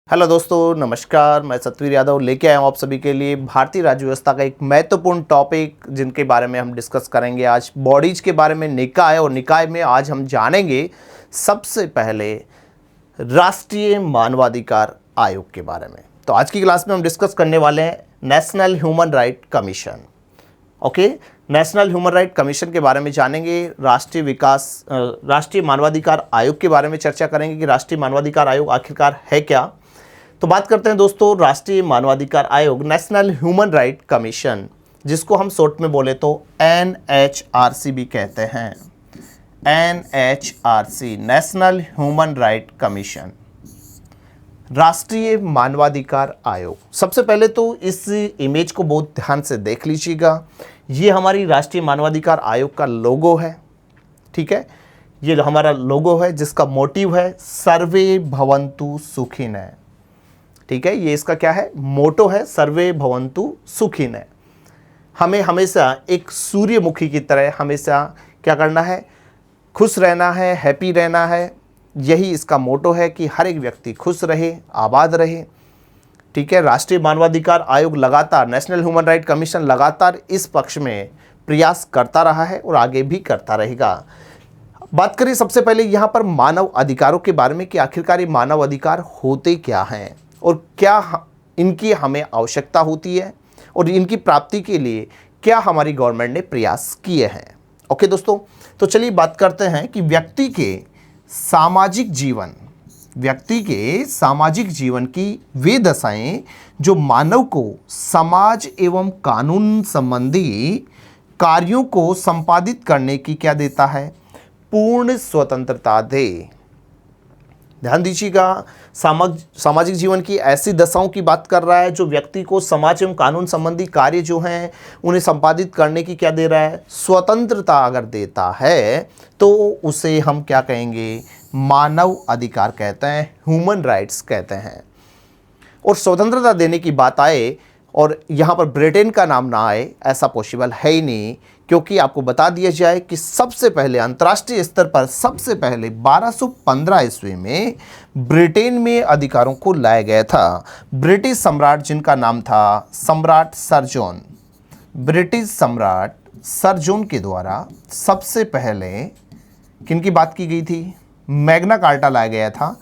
Hello दोस्तों, नमस्कार। मैं सतवीर यादव लेके आया हूँ आप सभी के लिए भारतीय राज्य व्यवस्था का एक महत्वपूर्ण टॉपिक जिनके बारे में हम डिस्कस करेंगे आज बॉडीज के बारे में। निकाय और निकाय में आज हम जानेंगे सबसे पहले राष्ट्रीय मानवाधिकार आयोग के बारे में। तो आज की क्लास में हम डिस्कस करने वाले हैं national human right commission. Okay, national human right commission के बारे में जानेंगे। राष्ट्रीय मानवाधिकार आयोग के बारे में चर्चा करेंगे कि राष्ट्रीय मानवाधिकार आयोग आखिरकार है क्या। तो बात करते हैं दोस्तों राष्ट्रीय मानवाधिकार आयोग, नेशनल ह्यूमन राइट कमीशन, जिसको हम शॉर्ट में बोले तो NHRC भी कहते हैं। NHRC, national human right commission, राष्ट्रीय मानवाधिकार आयोग। सबसे पहले तो इस इमेज को बहुत ध्यान से देख लीजिएगा। ये हमारी राष्ट्रीय मानवाधिकार आयोग का लोगो है, ठीक है। ये हमारा लोगो है जिसका मोटिव है सर्वे भवन्तु सुखिनः, ठीक है। ये इसका क्या है, मोटो है, सर्वे भवन्तु सुखिनः। हमें हमेशा एक सूर्यमुखी की तरह हमेशा क्या करना है, खुश रहना है, हैप्पी रहना है। यही इसका मोटो है कि हर एक व्यक्ति खुश रहे, आबाद रहे, ठीक है। राष्ट्रीय मानवाधिकार आयोग लगातार, नेशनल ह्यूमन राइट कमीशन लगातार इस पक्ष में प्रयास करता रहा है और आगे भी करता रहेगा। बात करें सबसे पहले यहाँ पर मानव अधिकारों के बारे में कि आखिरकार ये मानव अधिकार होते क्या हैं और क्या इनकी हमें आवश्यकता होती है और इनकी प्राप्ति के लिए क्या हमारी गवर्नमेंट ने प्रयास किए हैं। ओके दोस्तों, तो चलिए बात करते हैं कि व्यक्ति के सामाजिक जीवन की वे दशाएं जो मानव को समाज एवं कानून संबंधी कार्यों को संपादित करने की क्या देता है, पूर्ण स्वतंत्रता दे। ध्यान दीजिएगा, सामाजिक जीवन की ऐसी दशाओं की बात कर रहा है जो व्यक्ति को समाज एवं कानून संबंधी कार्य जो हैं उन्हें संपादित करने की क्या दे रहा है, स्वतंत्रता अगर देता है तो उसे हम क्या कहेंगे, मानव अधिकार कहते हैं, ह्यूमन राइट्स कहते हैं। और स्वतंत्रता देने की बात आए और यहाँ पर ब्रिटेन का नाम ना आए, ऐसा पॉसिबल है ही नहीं, क्योंकि आपको बता दिया जाए कि सबसे पहले अंतर्राष्ट्रीय स्तर पर सबसे पहले 1215 ईस्वी में ब्रिटेन में अधिकारों को लाया गया था। ब्रिटिश सम्राट जिनका नाम था सम्राट सर जॉन, ब्रिटिश सम्राट सर जॉन के द्वारा सबसे पहले किनकी बात की गई थी, मैग्ना कार्टा लाया गया था।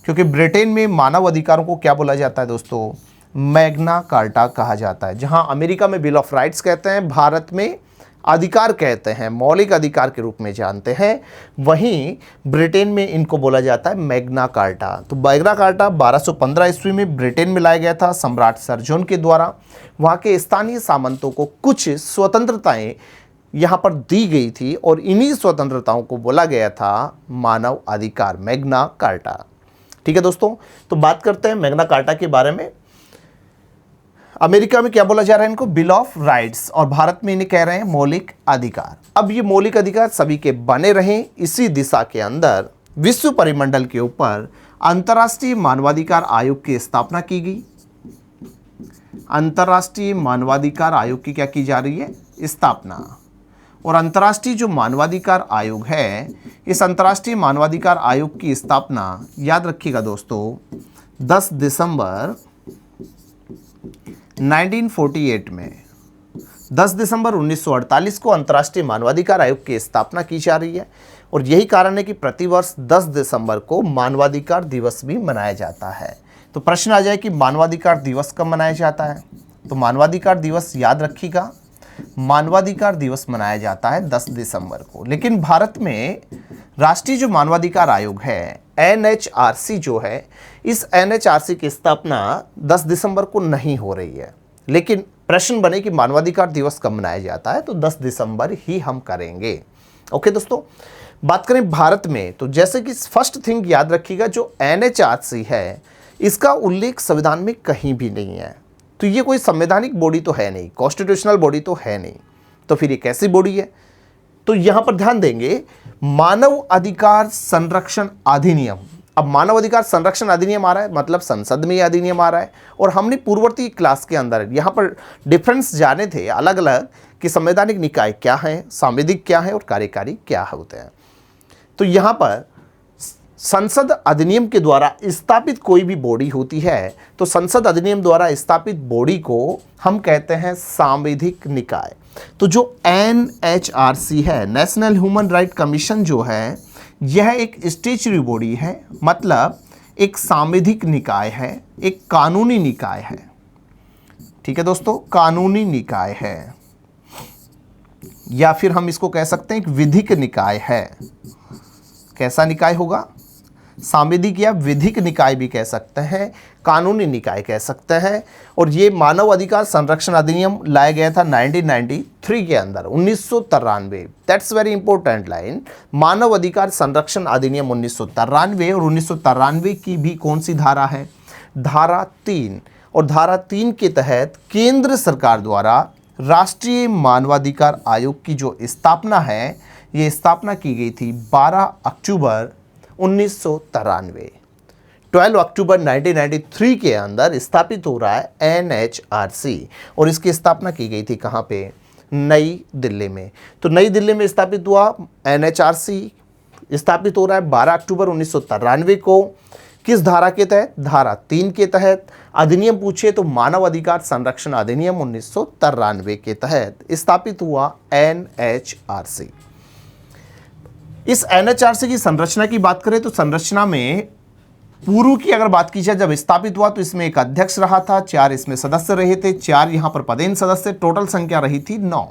क्योंकि ब्रिटेन में मानव अधिकारों को क्या बोला जाता है दोस्तों, मैग्ना कार्टा कहा जाता है। जहां अमेरिका में बिल ऑफ राइट्स कहते हैं, भारत में अधिकार कहते हैं, मौलिक अधिकार के रूप में जानते हैं, वहीं ब्रिटेन में इनको बोला जाता है मैग्ना कार्टा। तो मैग्ना कार्टा 1215 ईस्वी में ब्रिटेन में लाया गया था सम्राट सर जॉन के द्वारा। वहाँ के स्थानीय सामंतों को कुछ स्वतंत्रताएं यहाँ पर दी गई थी और इन्हीं स्वतंत्रताओं को बोला गया था मानव अधिकार, मैग्ना कार्टा, ठीक है दोस्तों। तो बात करते हैं मैग्ना कार्टा के बारे में। अमेरिका में क्या बोला जा रहा है इनको, बिल ऑफ राइट्स, और भारत में इन्हें कह रहे हैं मौलिक अधिकार। अब ये मौलिक अधिकार सभी के बने रहें, इसी दिशा के अंदर विश्व परिमंडल के ऊपर अंतर्राष्ट्रीय मानवाधिकार आयोग की स्थापना की गई। अंतर्राष्ट्रीय मानवाधिकार आयोग की क्या की जा रही है, स्थापना। और अंतर्राष्ट्रीय जो मानवाधिकार आयोग है, इस अंतर्राष्ट्रीय मानवाधिकार आयोग की स्थापना याद रखिएगा दोस्तों 10 दिसंबर 1948 में, 10 दिसंबर 1948 को अंतर्राष्ट्रीय मानवाधिकार आयोग की स्थापना की जा रही है। और यही कारण है कि प्रतिवर्ष 10 दिसंबर को मानवाधिकार दिवस भी मनाया जाता है। तो प्रश्न आ जाए कि मानवाधिकार दिवस कब मनाया जाता है, तो मानवाधिकार दिवस याद रखिएगा, मानवाधिकार दिवस मनाया जाता है 10 दिसंबर को। लेकिन भारत में राष्ट्रीय जो मानवाधिकार आयोग है NHRC जो है, इस NHRC की स्थापना 10 दिसंबर को नहीं हो रही है। लेकिन प्रश्न बने कि मानवाधिकार दिवस कब मनाया जाता है, तो 10 दिसंबर ही हम करेंगे। ओके दोस्तों, बात करें भारत में, तो जैसे कि फर्स्ट थिंग याद रखिएगा, जो NHRC है इसका उल्लेख संविधान में कहीं भी नहीं है। तो ये कोई संवैधानिक बॉडी तो है नहीं, कॉन्स्टिट्यूशनल बॉडी तो है नहीं, तो फिर ये कैसी बॉडी है। तो यहां पर ध्यान देंगे, मानव अधिकार संरक्षण अधिनियम। अब मानव अधिकार संरक्षण अधिनियम आ रहा है, मतलब संसद में यह अधिनियम आ रहा है। और हमने पूर्ववर्ती क्लास के अंदर यहां पर डिफरेंस जाने थे अलग अलग कि संवैधानिक निकाय क्या है, सांविधिक क्या है और कार्यकारी क्या होते हैं। तो यहां पर संसद अधिनियम के द्वारा स्थापित कोई भी बॉडी होती है तो संसद अधिनियम द्वारा स्थापित बॉडी को हम कहते हैं सांविधिक निकाय। तो जो NHRC है, नेशनल ह्यूमन राइट कमीशन जो है, यह एक स्टैच्यूटरी बॉडी है, मतलब एक सांविधिक निकाय है, एक कानूनी निकाय है। ठीक है दोस्तों, कानूनी निकाय है, या फिर हम इसको कह सकते हैं एक विधिक निकाय है। कैसा निकाय होगा? सांविधिक या विधिक निकाय भी कह सकते हैं, कानूनी निकाय कह सकते हैं। और ये मानव अधिकार संरक्षण अधिनियम लाया गया था 1993 के अंदर, 1993। That's very important line. मानव अधिकार संरक्षण अधिनियम 1993, और 1993 की भी कौन सी धारा है? धारा 3। और धारा 3 के तहत केंद्र सरकार द्वारा राष्ट्रीय मानवाधिकार आयोग की जो स्थापना है, ये स्थापना की गई थी 12 अक्टूबर 1993। 12 अक्टूबर 1993 के अंदर स्थापित हो रहा है NHRC, और इसकी स्थापना की गई थी कहाँ पे? नई दिल्ली में। तो नई दिल्ली में स्थापित हुआ NHRC, स्थापित हो रहा है 12 अक्टूबर 1993 को। किस धारा के तहत? धारा 3 के तहत। अधिनियम पूछे तो मानव अधिकार संरक्षण अधिनियम 1993 के तहत स्थापित हुआ NHRC। इस NHRC की संरचना की बात करें तो संरचना में पूर्व की अगर बात की जाए, जब स्थापित हुआ तो इसमें एक अध्यक्ष रहा था, 4 इसमें सदस्य रहे थे, 4 यहां पर पदेन सदस्य, टोटल संख्या रही थी 9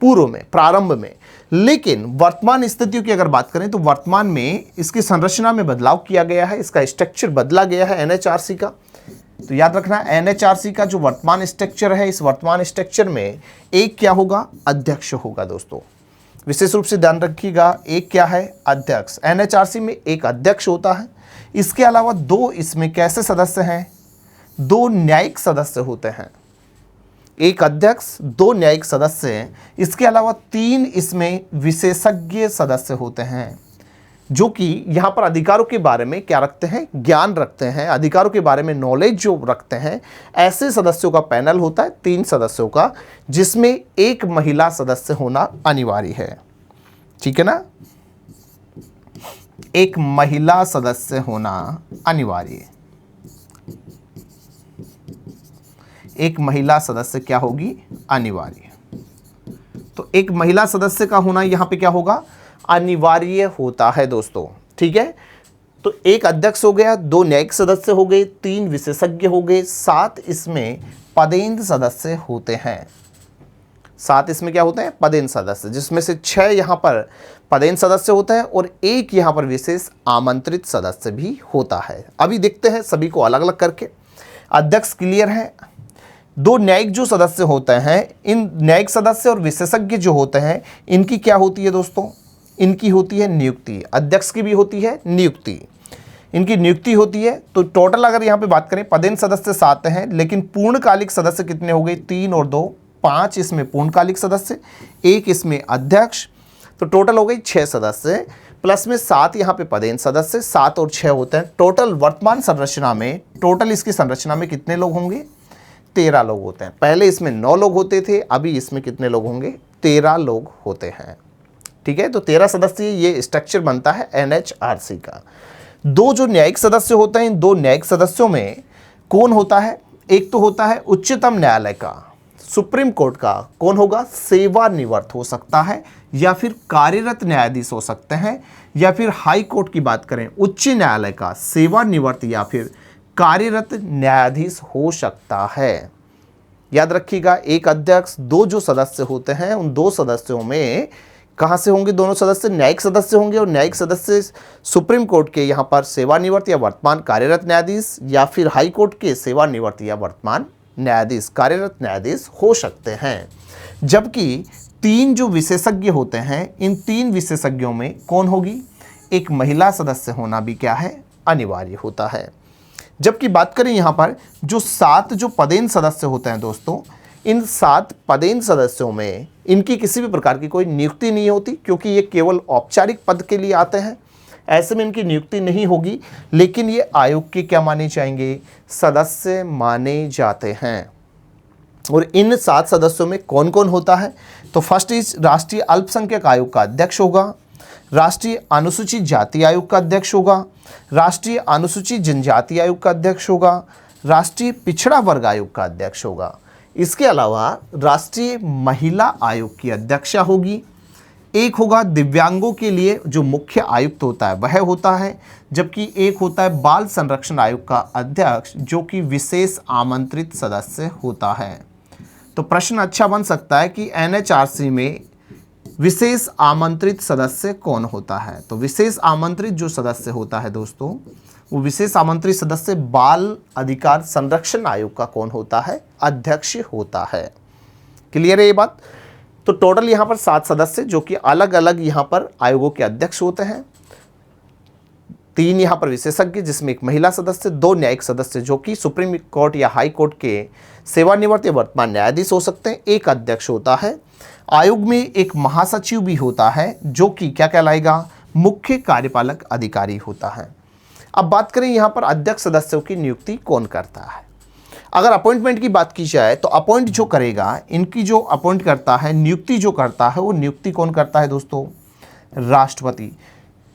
पूर्व में, प्रारंभ में। लेकिन वर्तमान स्थितियों की अगर बात करें तो वर्तमान में इसकी संरचना में बदलाव किया गया है, इसका स्ट्रक्चर बदला गया है NHRC का। तो याद रखना, NHRC का जो वर्तमान स्ट्रक्चर है, इस वर्तमान स्ट्रक्चर में एक क्या होगा? अध्यक्ष होगा दोस्तों, विशेष रूप से ध्यान रखिएगा। एक क्या है? अध्यक्ष। NHRC में एक अध्यक्ष होता है। इसके अलावा 2 इसमें कैसे सदस्य हैं? 2 न्यायिक सदस्य होते हैं। एक अध्यक्ष, 2 न्यायिक सदस्य हैं। इसके अलावा 3 इसमें विशेषज्ञ सदस्य होते हैं, जो कि यहाँ पर अधिकारों के बारे में क्या रखते हैं? ज्ञान रखते हैं, अधिकारों के बारे में नॉलेज जो रखते हैं। ऐसे सदस्यों का पैनल होता है 3 सदस्यों का, जिसमें एक महिला सदस्य होना अनिवार्य है। ठीक है ना? एक महिला सदस्य होना अनिवार्य है। एक महिला सदस्य क्या होगी? अनिवार्य। तो एक महिला सदस्य का होना यहां पे क्या होगा? अनिवार्य होता है दोस्तों। ठीक है, तो एक अध्यक्ष हो गया, 2 न्यायिक सदस्य हो गए, 3 विशेषज्ञ हो गए, 7 इसमें पदेन सदस्य होते हैं। 7 इसमें क्या होते हैं? पदेन सदस्य, जिसमें से 6 यहाँ पर पदेन सदस्य होता है और 1 यहाँ पर विशेष आमंत्रित सदस्य भी होता है। अभी देखते हैं सभी को अलग अलग करके। अध्यक्ष क्लियर है। 2 न्यायिक जो सदस्य होते हैं, इन न्यायिक सदस्य और विशेषज्ञ जो होते हैं, इनकी क्या होती है दोस्तों? इनकी होती है नियुक्ति। अध्यक्ष की भी होती है नियुक्ति, इनकी नियुक्ति होती है। तो टोटल अगर यहाँ पे बात करें, पदेन सदस्य 7 हैं, लेकिन पूर्णकालिक सदस्य कितने हो गए? 3 और 2 5 इसमें पूर्णकालिक सदस्य, 1 इसमें अध्यक्ष, तो टोटल हो गई 6 सदस्य, प्लस में 7 यहाँ पे पदेन सदस्य, 7 और 6 होते हैं। टोटल वर्तमान संरचना में, टोटल इसकी संरचना में कितने लोग होंगे? 13 लोग होते हैं। पहले इसमें 9 लोग होते थे, अभी इसमें कितने लोग होंगे? 13 लोग होते हैं। ठीक है, तो 13 सदस्यीय ये स्ट्रक्चर बनता है NHRC का। 2 जो न्यायिक सदस्य होते हैं, इन 2 न्यायिक सदस्यों में कौन होता है? एक तो होता है उच्चतम न्यायालय का, सुप्रीम कोर्ट का। कौन होगा? सेवानिवृत्त हो सकता है, या फिर कार्यरत न्यायाधीश हो सकते हैं, या फिर हाई कोर्ट की बात करें, उच्च न्यायालय का सेवानिवृत्त या फिर कार्यरत न्यायाधीश हो सकता है। याद रखिएगा, एक अध्यक्ष, 2 जो सदस्य होते हैं, उन 2 सदस्यों में कहाँ से होंगे? दोनों सदस्य न्यायिक सदस्य होंगे, और न्यायिक सदस्य सुप्रीम कोर्ट के यहाँ पर सेवानिवृत्त या वर्तमान कार्यरत न्यायाधीश, या फिर हाई कोर्ट के सेवानिवृत्त या वर्तमान न्यायाधीश, कार्यरत न्यायाधीश हो सकते हैं। जबकि 3 जो विशेषज्ञ होते हैं, इन 3 विशेषज्ञों में कौन होगी? एक महिला सदस्य होना भी क्या है? अनिवार्य होता है। जबकि बात करें यहाँ पर जो 7 जो पदेन सदस्य होते हैं दोस्तों, इन 7 पदेन सदस्यों में इनकी किसी भी प्रकार की कोई नियुक्ति नहीं होती, क्योंकि ये केवल औपचारिक पद के लिए आते हैं। ऐसे में इनकी नियुक्ति नहीं होगी, लेकिन ये आयोग के क्या माने जाएंगे? सदस्य माने जाते हैं। और इन 7 सदस्यों में कौन कौन होता है? तो फर्स्ट इज राष्ट्रीय अल्पसंख्यक आयोग का अध्यक्ष होगा, राष्ट्रीय अनुसूचित जाति आयोग का अध्यक्ष होगा, राष्ट्रीय अनुसूचित जनजाति आयोग का अध्यक्ष होगा, राष्ट्रीय पिछड़ा वर्ग आयोग का अध्यक्ष होगा। इसके अलावा राष्ट्रीय महिला आयोग की अध्यक्षा होगी। एक होगा दिव्यांगों के लिए जो मुख्य आयुक्त होता है वह होता है, जबकि एक होता है बाल संरक्षण आयोग का अध्यक्ष जो कि विशेष आमंत्रित सदस्य होता है। तो प्रश्न अच्छा बन सकता है कि एनएचआरसी में विशेष आमंत्रित सदस्य कौन होता है। तो विशेष आमंत्रित जो सदस्य होता है दोस्तों, वो विशेष आमंत्रित सदस्य बाल अधिकार संरक्षण आयोग का कौन होता है, अध्यक्ष होता है। क्लियर है ये बात। तो टोटल यहाँ पर 7 सदस्य जो कि अलग अलग यहाँ पर आयोगों के अध्यक्ष होते हैं। 3 यहाँ पर विशेषज्ञ जिसमें एक महिला सदस्य, 2 न्यायिक सदस्य जो कि सुप्रीम कोर्ट या हाई कोर्ट के सेवानिवृत्त या वर्तमान न्यायाधीश हो सकते हैं, एक अध्यक्ष होता है। आयोग में एक महासचिव भी होता है जो कि क्या कहलाएगा, मुख्य कार्यपालक अधिकारी होता है। अब बात करें यहाँ पर अध्यक्ष सदस्यों की नियुक्ति कौन करता है। अगर अपॉइंटमेंट की बात की जाए तो अपॉइंट जो करेगा, इनकी जो अपॉइंट करता है, नियुक्ति जो करता है, वो नियुक्ति कौन करता है दोस्तों, राष्ट्रपति।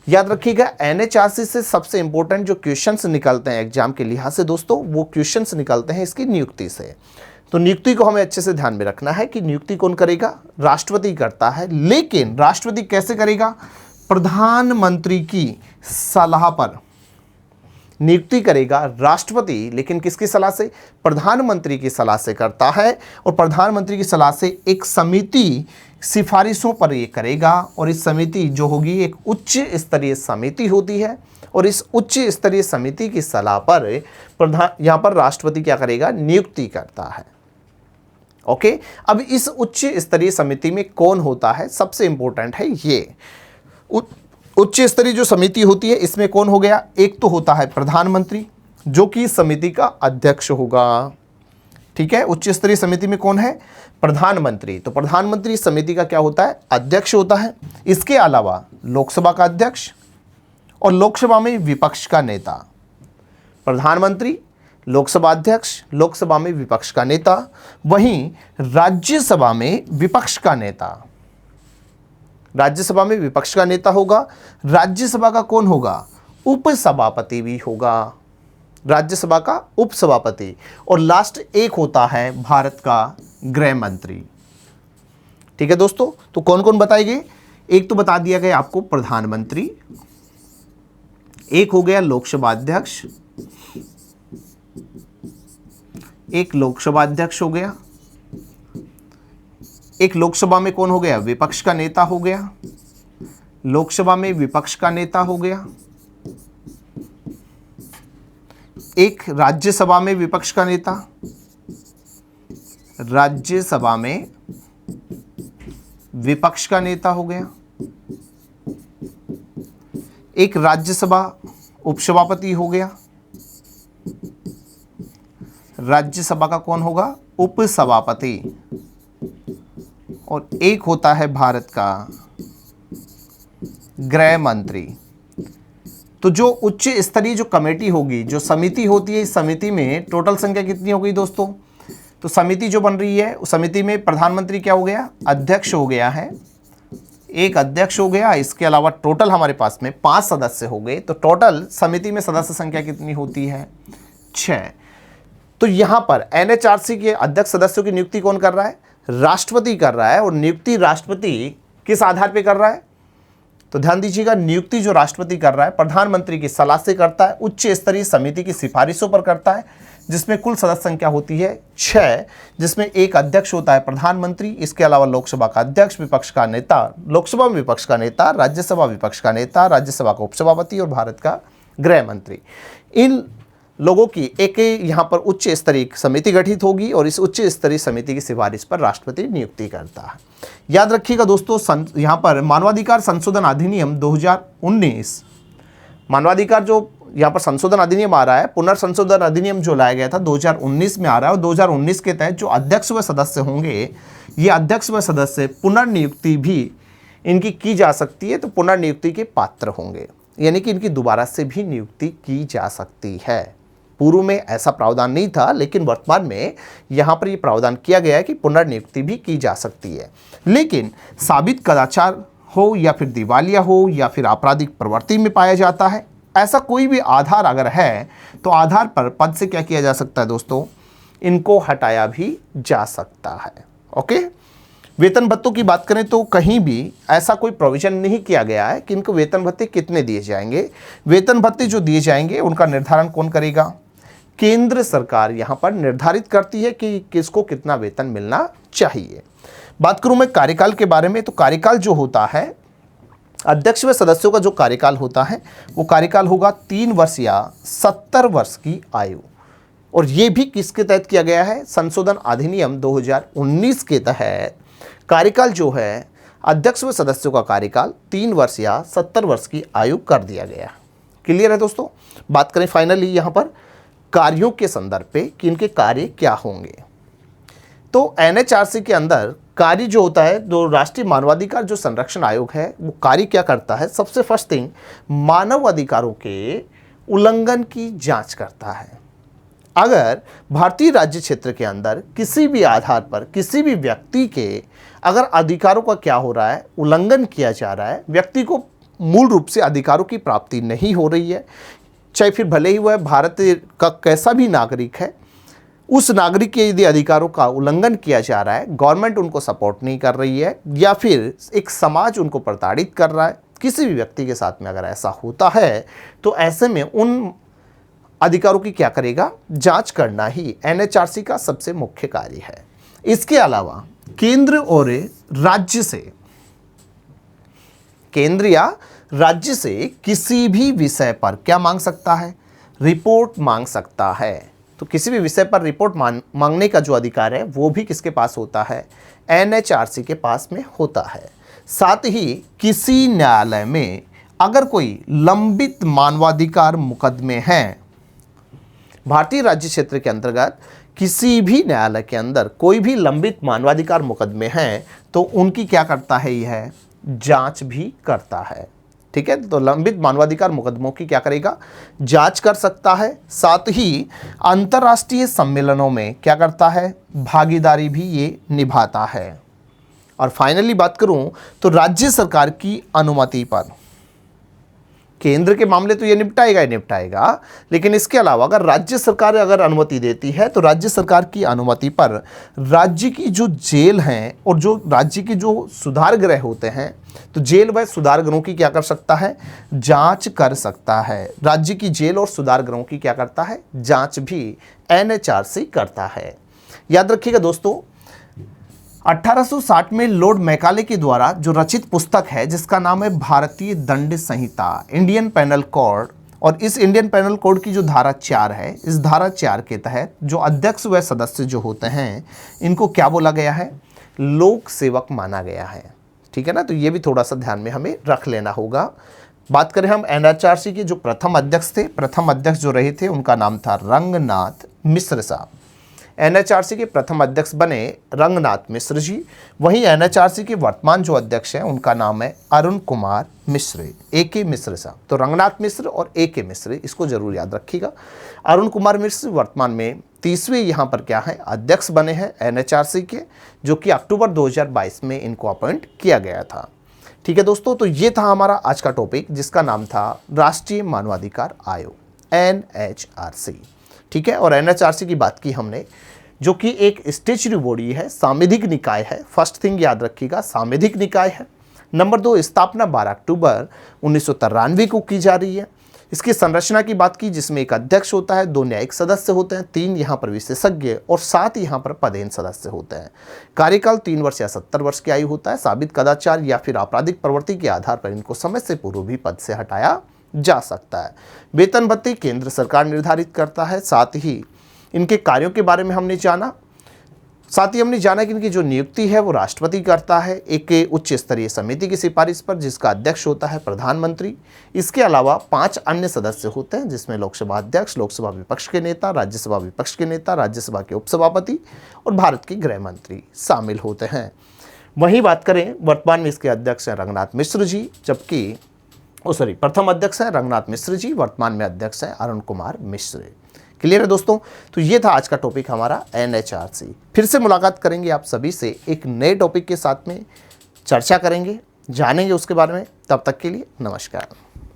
याद रखिएगा एनएचआरसी से सबसे इंपॉर्टेंट जो क्वेश्चंस निकलते हैं एग्जाम के लिहाज से दोस्तों, वो क्वेश्चंस निकलते हैं इसकी नियुक्ति से। तो नियुक्ति को हमें अच्छे से ध्यान में रखना है कि नियुक्ति कौन करेगा, राष्ट्रपति करता है। लेकिन राष्ट्रपति कैसे करेगा, प्रधानमंत्री की सलाह पर नियुक्ति करेगा राष्ट्रपति, लेकिन किसकी सलाह से, प्रधानमंत्री की सलाह से करता है। और प्रधानमंत्री की सलाह से एक समिति सिफारिशों पर ये करेगा, और इस समिति जो होगी एक उच्च स्तरीय समिति होती है, और इस उच्च स्तरीय समिति की सलाह पर यहाँ पर राष्ट्रपति क्या करेगा, नियुक्ति करता है। ओके, अब इस उच्च स्तरीय समिति में कौन होता है, सबसे इंपॉर्टेंट है ये उच्च स्तरीय जो समिति होती है, इसमें कौन हो गया, एक तो होता है प्रधानमंत्री जो कि समिति का अध्यक्ष होगा। ठीक है, उच्च स्तरीय समिति में कौन है, प्रधानमंत्री। तो प्रधानमंत्री समिति का क्या होता है, अध्यक्ष होता है। इसके अलावा लोकसभा का अध्यक्ष और लोकसभा में विपक्ष का नेता। प्रधानमंत्री, लोकसभा अध्यक्ष, लोकसभा में विपक्ष का नेता। वहीं राज्यसभा में विपक्ष का नेता, राज्यसभा में विपक्ष का नेता होगा। राज्यसभा का कौन होगा, उपसभापति भी होगा, राज्यसभा का उपसभापति। और लास्ट एक होता है भारत का गृह मंत्री। ठीक है दोस्तों, तो कौन कौन बताएंगे, एक तो बता दिया गया आपको प्रधानमंत्री, एक हो गया लोकसभा अध्यक्ष, एक लोकसभा अध्यक्ष हो गया, एक लोकसभा में कौन हो गया, विपक्ष का नेता हो गया, लोकसभा में विपक्ष का नेता हो गया, एक राज्यसभा में विपक्ष का नेता, राज्यसभा में विपक्ष का नेता हो गया, एक राज्यसभा उपसभापति हो गया, राज्यसभा का कौन होगा, उपसभापति, और एक होता है भारत का गृह मंत्री। तो जो उच्च स्तरीय जो कमेटी होगी, जो समिति होती है, इस समिति में टोटल संख्या कितनी हो गई दोस्तों, तो समिति जो बन रही है उस समिति में प्रधानमंत्री क्या हो गया, अध्यक्ष हो गया है, एक अध्यक्ष हो गया। इसके अलावा टोटल हमारे पास में 5 सदस्य हो गए। तो टोटल समिति में सदस्य संख्या कितनी होती है, 6। तो यहां पर एनएचआरसी के अध्यक्ष सदस्यों की नियुक्ति कौन कर रहा है, राष्ट्रपति कर रहा है। और नियुक्ति राष्ट्रपति किस आधार पे कर रहा है, तो ध्यान दीजिएगा, नियुक्ति जो राष्ट्रपति कर रहा है प्रधानमंत्री की सलाह से करता है, उच्च स्तरीय समिति की सिफारिशों पर करता है, जिसमें कुल सदस्य संख्या होती है 6, जिसमें एक अध्यक्ष होता है प्रधानमंत्री। इसके अलावा लोकसभा का अध्यक्ष, विपक्ष का नेता, लोकसभा में विपक्ष का नेता, राज्यसभा विपक्ष का नेता, राज्यसभा का उपसभापति और भारत का गृह मंत्री। इन लोगों की एक यहाँ पर उच्च स्तरीय समिति गठित होगी, और इस उच्च स्तरीय समिति की सिफारिश पर राष्ट्रपति नियुक्ति करता है। याद रखिएगा दोस्तों, यहाँ पर मानवाधिकार संशोधन अधिनियम 2019, मानवाधिकार जो यहाँ पर संशोधन अधिनियम आ रहा है, पुनर्संशोधन अधिनियम जो लाया गया था 2019 में आ रहा है, और 2019 के तहत जो अध्यक्ष व सदस्य होंगे, ये अध्यक्ष व सदस्य पुनर्नियुक्ति भी इनकी की जा सकती है, तो पुनर्नियुक्ति के पात्र होंगे, यानी कि इनकी दोबारा से भी नियुक्ति की जा सकती है। पूर्व में ऐसा प्रावधान नहीं था, लेकिन वर्तमान में यहाँ पर ये प्रावधान किया गया है कि पुनर्नियुक्ति भी की जा सकती है। लेकिन साबित कदाचार हो या फिर दिवालिया हो या फिर आपराधिक प्रवृत्ति में पाया जाता है, ऐसा कोई भी आधार अगर है तो आधार पर पद से क्या किया जा सकता है दोस्तों, इनको हटाया भी जा सकता है। ओके, वेतन भत्तों की बात करें तो कहीं भी ऐसा कोई प्रोविजन नहीं किया गया है कि इनको वेतन भत्ते कितने दिए जाएंगे। वेतन भत्ते जो दिए जाएंगे उनका निर्धारण कौन करेगा, केंद्र सरकार यहां पर निर्धारित करती है कि किसको कितना वेतन मिलना चाहिए। बात करूं मैं कार्यकाल के बारे में, तो कार्यकाल जो होता है, अध्यक्ष व सदस्यों का जो कार्यकाल होता है वो कार्यकाल होगा 3 वर्ष या 70 वर्ष की आयु। और ये भी किसके तहत किया गया है, संशोधन अधिनियम 2019 के तहत कार्यकाल जो है, अध्यक्ष व सदस्यों का कार्यकाल 3 वर्ष या 70 वर्ष की आयु कर दिया गया। क्लियर है दोस्तों। बात करें फाइनली यहाँ पर कार्यों के संदर्भ पे कि इनके कार्य क्या होंगे, तो एनएचआरसी के अंदर कार्य जो होता है, जो राष्ट्रीय मानवाधिकार जो संरक्षण आयोग है वो कार्य क्या करता है, सबसे फर्स्ट थिंग मानव अधिकारों के उल्लंघन की जांच करता है। अगर भारतीय राज्य क्षेत्र के अंदर किसी भी आधार पर किसी भी व्यक्ति के अगर अधिकारों का क्या हो रहा है, उल्लंघन किया जा रहा है, व्यक्ति को मूल रूप से अधिकारों की प्राप्ति नहीं हो रही है, चाहे फिर भले ही वह भारत का कैसा भी नागरिक है, उस नागरिक के यदि अधिकारों का उल्लंघन किया जा रहा है, गवर्नमेंट उनको सपोर्ट नहीं कर रही है या फिर एक समाज उनको प्रताड़ित कर रहा है, किसी भी व्यक्ति के साथ में अगर ऐसा होता है तो ऐसे में उन अधिकारों की क्या करेगा, जांच करना ही एनएचआरसी का सबसे मुख्य कार्य है। इसके अलावा केंद्र और राज्य से, केंद्र या राज्य से किसी भी विषय पर क्या मांग सकता है, रिपोर्ट मांग सकता है। तो किसी भी विषय पर रिपोर्ट मांगने का जो अधिकार है वो भी किसके पास होता है, एनएचआरसी के पास में होता है। साथ ही किसी न्यायालय में अगर कोई लंबित मानवाधिकार मुकदमे हैं, भारतीय राज्य क्षेत्र के अंतर्गत किसी भी न्यायालय के अंदर कोई भी लंबित मानवाधिकार मुकदमे हैं तो उनकी क्या करता है, यह जांच भी करता है। ठीक है, तो लंबित मानवाधिकार मुकदमों की क्या करेगा, जांच कर सकता है। साथ ही अंतर्राष्ट्रीय सम्मेलनों में क्या करता है, भागीदारी भी ये निभाता है। और फाइनली बात करूं तो राज्य सरकार की अनुमति पर, केंद्र के मामले तो ये निपटाएगा ही निपटाएगा, लेकिन इसके अलावा अगर राज्य सरकार अगर अनुमति देती है तो राज्य सरकार की अनुमति पर राज्य की जो जेल हैं और जो राज्य की जो सुधार गृह होते हैं, तो जेल व सुधार गृहों की क्या कर सकता है, जांच कर सकता है। राज्य की जेल और सुधार गृहों की क्या करता है, जांच भी एनएचआरसी करता है। याद रखिएगा दोस्तों, 1860 में लॉर्ड मैकाले के द्वारा जो रचित पुस्तक है जिसका नाम है भारतीय दंड संहिता, इंडियन पेनल कोड, और इस इंडियन पेनल कोड की जो धारा 4 है, इस धारा 4 के तहत जो अध्यक्ष व सदस्य जो होते हैं इनको क्या बोला गया है, लोक सेवक माना गया है। ठीक है ना, तो ये भी थोड़ा सा ध्यान में हमें रख लेना होगा। बात करें हम एनएचआरसी के जो प्रथम अध्यक्ष थे, प्रथम अध्यक्ष जो रहे थे उनका नाम था रंगनाथ मिश्र साहब। एनएचआरसी के प्रथम अध्यक्ष बने रंगनाथ मिश्र जी। वहीं एनएचआरसी के वर्तमान जो अध्यक्ष हैं उनका नाम है अरुण कुमार मिश्र, ए.के. मिश्र साहब। तो रंगनाथ मिश्र और ए.के. मिश्र, इसको जरूर याद रखिएगा। अरुण कुमार मिश्र वर्तमान में 30वें यहाँ पर क्या है, अध्यक्ष बने हैं एनएचआरसी के, जो कि अक्टूबर 2022 में इनको अपॉइंट किया गया था। ठीक है दोस्तों, तो ये था हमारा आज का टॉपिक जिसका नाम था राष्ट्रीय मानवाधिकार आयोग, एनएचआरसी। ठीक है, और एनएचआरसी की बात की हमने, जो कि एक स्टैच्यूटरी बॉडी है, सांविधिक निकाय है। फर्स्ट थिंग याद रखिएगा, सांविधिक निकाय है। नंबर 2, स्थापना 12 अक्टूबर 1993 को की जा रही है। इसकी संरचना की बात की जिसमें एक अध्यक्ष होता है, 2 न्यायिक सदस्य होते हैं, 3 यहाँ पर विशेषज्ञ और 7 यहाँ पर पदेन सदस्य होते हैं। कार्यकाल 3 वर्ष या 70 वर्ष की आयु होता है। साबित कदाचार या फिर आपराधिक प्रवृत्ति के आधार पर इनको समय से पूर्व भी पद से हटाया जा सकता है। वेतन भत्ते केंद्र सरकार निर्धारित करता है। साथ ही इनके कार्यों के बारे में हमने जाना, साथ ही हमने जाना कि इनकी जो नियुक्ति है वो राष्ट्रपति करता है एक उच्च स्तरीय समिति की सिफारिश पर, जिसका अध्यक्ष होता है प्रधानमंत्री। इसके अलावा 5 अन्य सदस्य होते हैं जिसमें लोकसभा अध्यक्ष, लोकसभा विपक्ष के नेता, राज्यसभा विपक्ष के नेता, राज्यसभा के उपसभापति और भारत के गृह मंत्री शामिल होते हैं। वहीं बात करें, वर्तमान में इसके अध्यक्ष हैं रंगनाथ मिश्र जी, जबकि प्रथम अध्यक्ष हैं रंगनाथ मिश्र जी, वर्तमान में अध्यक्ष हैं अरुण कुमार मिश्र। क्लियर है दोस्तों, तो ये था आज का टॉपिक हमारा एनएचआरसी। फिर से मुलाकात करेंगे आप सभी से एक नए टॉपिक के साथ में, चर्चा करेंगे। जानेंगे उसके बारे में। तब तक के लिए नमस्कार।